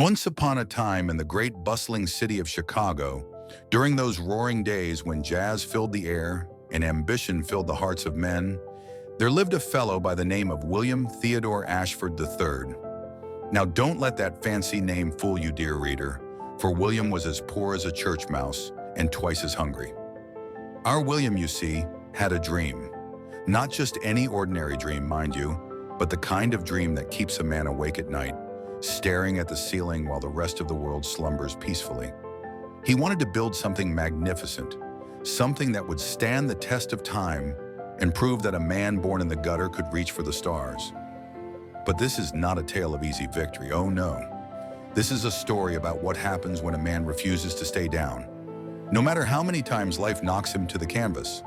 Once upon a time in the great bustling city of Chicago, during those roaring days when jazz filled the air and ambition filled the hearts of men, there lived a fellow by the name of William Theodore Ashford III. Now don't let that fancy name fool you, dear reader, for William was as poor as a church mouse and twice as hungry. Our William, you see, had a dream. Not just any ordinary dream, mind you, but the kind of dream that keeps a man awake at night, staring at the ceiling while the rest of the world slumbers peacefully. He wanted to build something magnificent, something that would stand the test of time and prove that a man born in the gutter could reach for the stars. But this is not a tale of easy victory, oh no. This is a story about what happens when a man refuses to stay down, no matter how many times life knocks him to the canvas.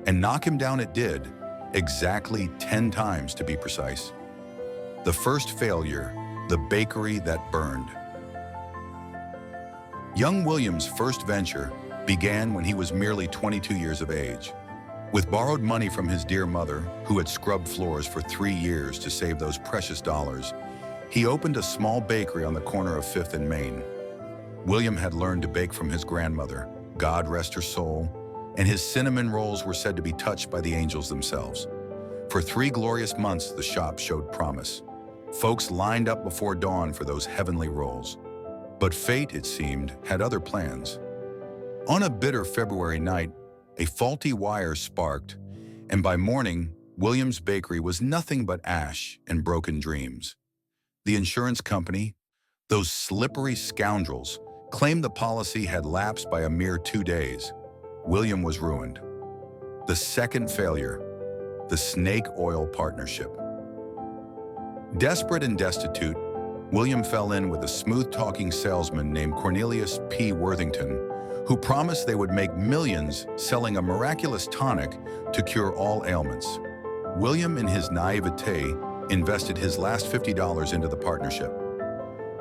And knock him down it did, exactly 10 times to be precise. The first failure, the bakery that burned. Young William's first venture began when he was merely 22 years of age. With borrowed money from his dear mother, who had scrubbed floors for 3 years to save those precious dollars, he opened a small bakery on the corner of 5th and Main. William had learned to bake from his grandmother, God rest her soul, and his cinnamon rolls were said to be touched by the angels themselves. For 3 glorious months, the shop showed promise. Folks lined up before dawn for those heavenly rolls. But fate, it seemed, had other plans. On a bitter February night, a faulty wire sparked, and by morning, William's bakery was nothing but ash and broken dreams. The insurance company, those slippery scoundrels, claimed the policy had lapsed by a mere 2 days. William was ruined. The second failure, the snake oil partnership. Desperate and destitute, William fell in with a smooth-talking salesman named Cornelius P. Worthington, who promised they would make millions selling a miraculous tonic to cure all ailments. William, in his naivete, invested his last $50 into the partnership.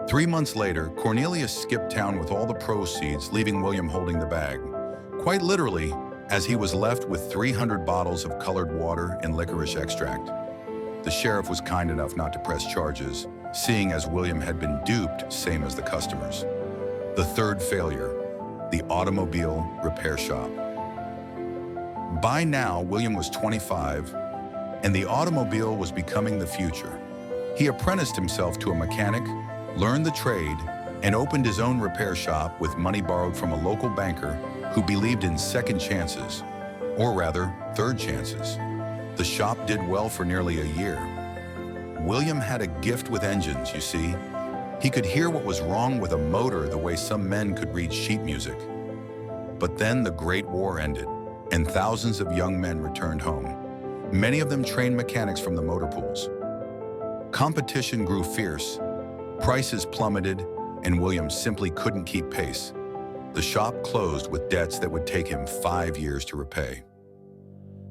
3 months later, Cornelius skipped town with all the proceeds, leaving William holding the bag. Quite literally, as he was left with 300 bottles of colored water and licorice extract. The sheriff was kind enough not to press charges, seeing as William had been duped, same as the customers. The third failure, the automobile repair shop. By now, William was 25, and the automobile was becoming the future. He apprenticed himself to a mechanic, learned the trade, and opened his own repair shop with money borrowed from a local banker who believed in second chances, or rather, third chances. The shop did well for nearly a year. William had a gift with engines, you see. He could hear what was wrong with a motor the way some men could read sheet music. But then the Great War ended, and thousands of young men returned home, many of them trained mechanics from the motor pools. Competition grew fierce, prices plummeted, and William simply couldn't keep pace. The shop closed with debts that would take him 5 years to repay.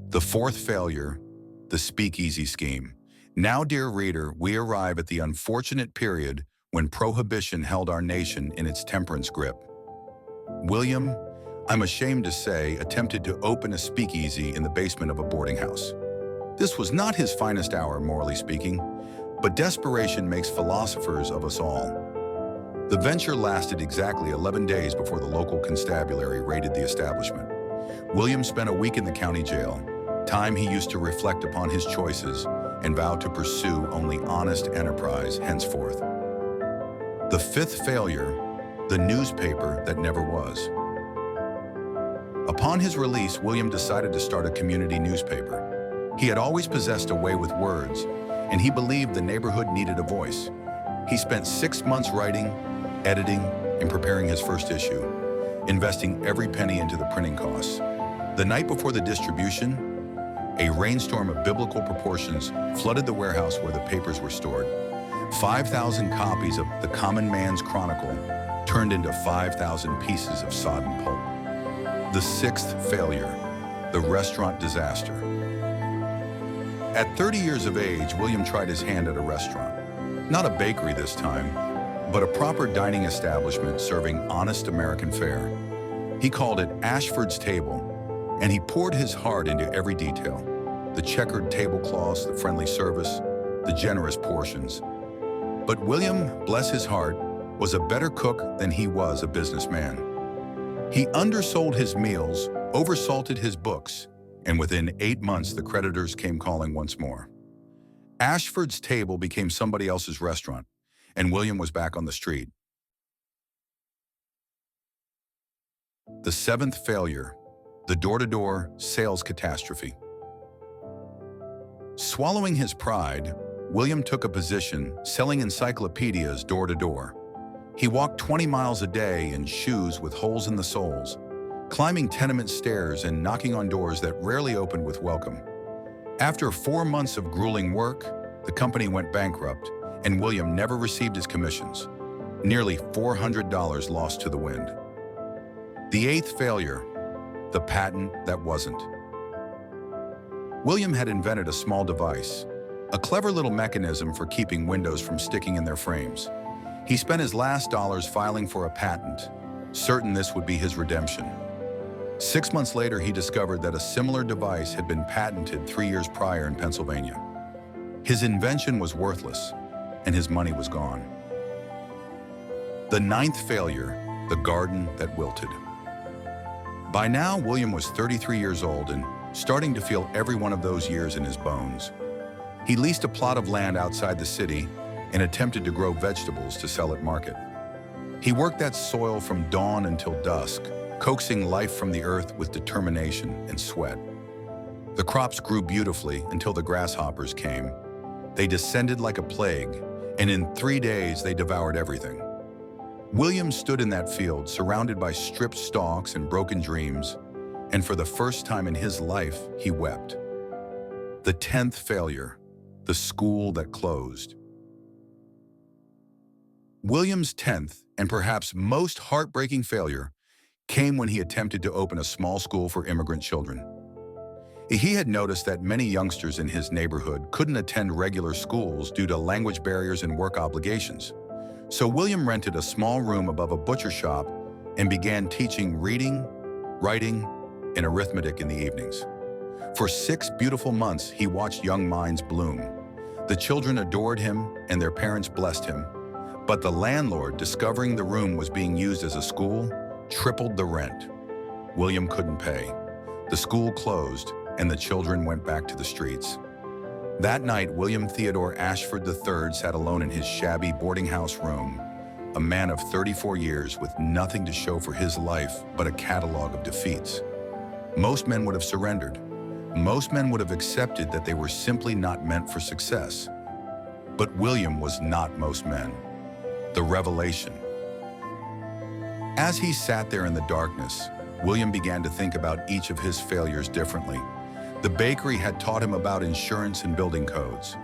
The fourth failure, the speakeasy scheme. Now, dear reader, we arrive at the unfortunate period when prohibition held our nation in its temperance grip. William, I'm ashamed to say, attempted to open a speakeasy in the basement of a boarding house. This was not his finest hour, morally speaking, but desperation makes philosophers of us all. The venture lasted exactly 11 days before the local constabulary raided the establishment. William spent a week in the county jail, time he used to reflect upon his choices and vow to pursue only honest enterprise henceforth. The fifth failure, the newspaper that never was. Upon his release, William decided to start a community newspaper. He had always possessed a way with words, and he believed the neighborhood needed a voice. He spent 6 months writing, editing, and preparing his first issue, investing every penny into the printing costs. The night before the distribution, a rainstorm of biblical proportions flooded the warehouse where the papers were stored. 5,000 copies of The Common Man's Chronicle turned into 5,000 pieces of sodden pulp. The sixth failure, the restaurant disaster. At 30 years of age, William tried his hand at a restaurant. Not a bakery this time, but a proper dining establishment serving honest American fare. He called it Ashford's Table, and he poured his heart into every detail. The checkered tablecloths, the friendly service, the generous portions. But William, bless his heart, was a better cook than he was a businessman. He undersold his meals, oversalted his books, and within 8 months the creditors came calling once more. Ashford's table became somebody else's restaurant, and William was back on the street. The seventh failure, the door-to-door sales catastrophe. Swallowing his pride, William took a position selling encyclopedias door-to-door. He walked 20 miles a day in shoes with holes in the soles, climbing tenement stairs and knocking on doors that rarely opened with welcome. After 4 months of grueling work, the company went bankrupt, and William never received his commissions. Nearly $400 lost to the wind. The eighth failure, the patent that wasn't. William had invented a small device, a clever little mechanism for keeping windows from sticking in their frames. He spent his last dollars filing for a patent, certain this would be his redemption. 6 months later, he discovered that a similar device had been patented 3 years prior in Pennsylvania. His invention was worthless, and his money was gone. The ninth failure, the garden that wilted. By now, William was 33 years old and starting to feel every one of those years in his bones. He leased a plot of land outside the city and attempted to grow vegetables to sell at market. He worked that soil from dawn until dusk, coaxing life from the earth with determination and sweat. The crops grew beautifully until the grasshoppers came. They descended like a plague, and in 3 days they devoured everything. William stood in that field, surrounded by stripped stalks and broken dreams, and for the first time in his life, he wept. The 10th failure, the school that closed. William's 10th and perhaps most heartbreaking failure came when he attempted to open a small school for immigrant children. He had noticed that many youngsters in his neighborhood couldn't attend regular schools due to language barriers and work obligations. So William rented a small room above a butcher shop and began teaching reading, writing, and arithmetic in the evenings. For 6 beautiful months, he watched young minds bloom. The children adored him and their parents blessed him. But the landlord, discovering the room was being used as a school, tripled the rent. William couldn't pay. The school closed, and the children went back to the streets. That night, William Theodore Ashford III sat alone in his shabby boarding house room, a man of 34 years with nothing to show for his life but a catalog of defeats. Most men would have surrendered. Most men would have accepted that they were simply not meant for success. But William was not most men. The revelation. As he sat there in the darkness, William began to think about each of his failures differently. The bakery had taught him about insurance and building codes.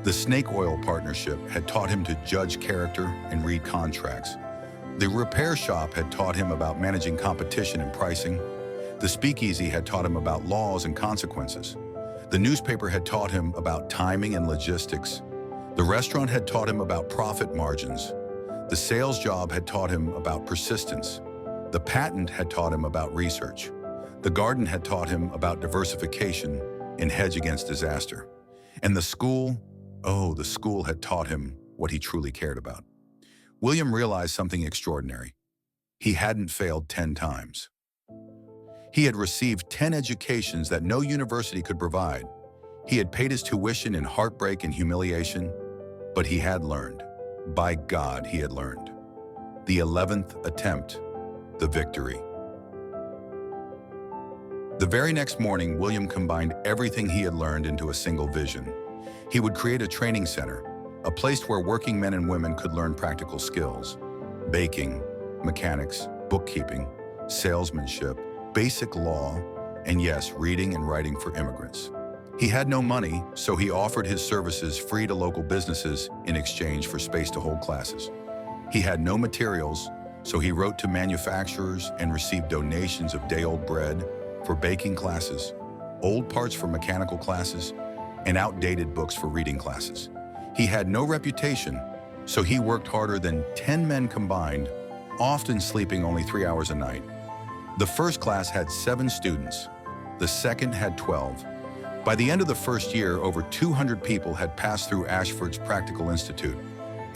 The snake oil partnership had taught him to judge character and read contracts. The repair shop had taught him about managing competition and pricing. The speakeasy had taught him about laws and consequences. The newspaper had taught him about timing and logistics. The restaurant had taught him about profit margins. The sales job had taught him about persistence. The patent had taught him about research. The garden had taught him about diversification and hedge against disaster. And the school had taught him what he truly cared about. William realized something extraordinary. He hadn't failed 10 times. He had received 10 educations that no university could provide. He had paid his tuition in heartbreak and humiliation, but he had learned. By God, he had learned. The 11th attempt, the victory. The very next morning, William combined everything he had learned into a single vision. He would create a training center, a place where working men and women could learn practical skills: baking, mechanics, bookkeeping, salesmanship, basic law, and yes, reading and writing for immigrants. He had no money, so he offered his services free to local businesses in exchange for space to hold classes. He had no materials, so he wrote to manufacturers and received donations of day-old bread for baking classes, old parts for mechanical classes, and outdated books for reading classes. He had no reputation, so he worked harder than 10 men combined, often sleeping only 3 hours a night. The first class had 7 students. The second had 12. By the end of the first year, over 200 people had passed through Ashford's Practical Institute.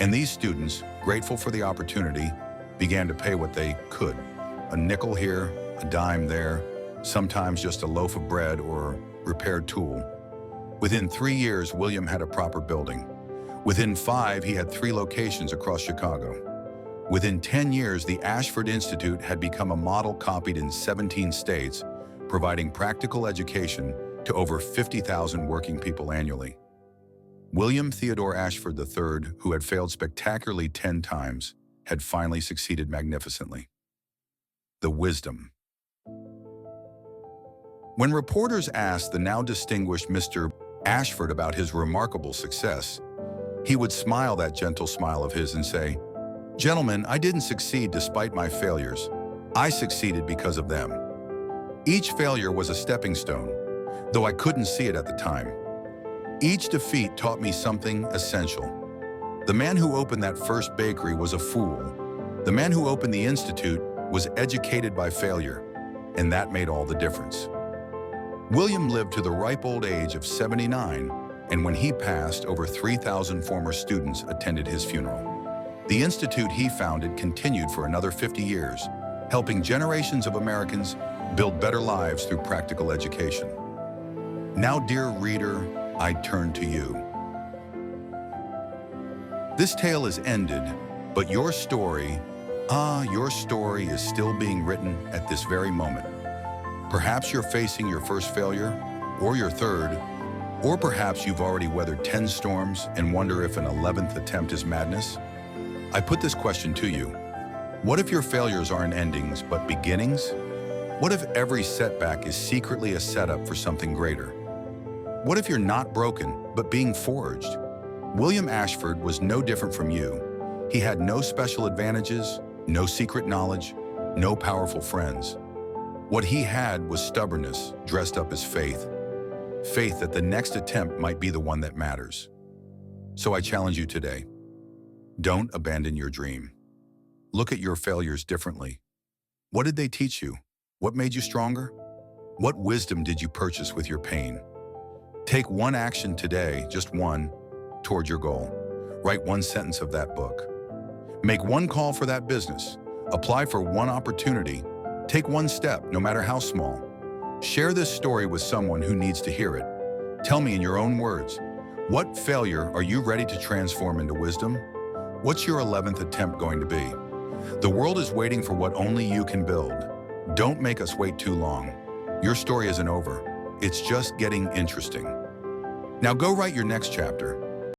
And these students, grateful for the opportunity, began to pay what they could. A nickel here, a dime there, sometimes just a loaf of bread or repaired tool. Within 3 years, William had a proper building. Within 5, he had 3 locations across Chicago. Within 10 years, the Ashford Institute had become a model copied in 17 states, providing practical education to over 50,000 working people annually. William Theodore Ashford III, who had failed spectacularly 10 times, had finally succeeded magnificently. The wisdom. When reporters asked the now distinguished Mr. Ashford about his remarkable success, he would smile that gentle smile of his and say, "Gentlemen, I didn't succeed despite my failures. I succeeded because of them." Each failure was a stepping stone, though I couldn't see it at the time. Each defeat taught me something essential. The man who opened that first bakery was a fool. The man who opened the institute was educated by failure, and that made all the difference. William lived to the ripe old age of 79, and when he passed, over 3,000 former students attended his funeral. The institute he founded continued for another 50 years, helping generations of Americans build better lives through practical education. Now, dear reader, I turn to you. This tale is ended, but your story is still being written at this very moment. Perhaps you're facing your first failure, or your third, or perhaps you've already weathered 10 storms and wonder if an 11th attempt is madness. I put this question to you. What if your failures aren't endings, but beginnings? What if every setback is secretly a setup for something greater? What if you're not broken, but being forged? William Ashford was no different from you. He had no special advantages, no secret knowledge, no powerful friends. What he had was stubbornness dressed up as faith. Faith that the next attempt might be the one that matters. So I challenge you today. Don't abandon your dream. Look at your failures differently. What did they teach you? What made you stronger? What wisdom did you purchase with your pain? Take one action today, just one, toward your goal. Write one sentence of that book. Make one call for that business. Apply for one opportunity. Take one step, no matter how small. Share this story with someone who needs to hear it. Tell me in your own words, what failure are you ready to transform into wisdom? What's your 11th attempt going to be? The world is waiting for what only you can build. Don't make us wait too long. Your story isn't over. It's just getting interesting. Now go write your next chapter.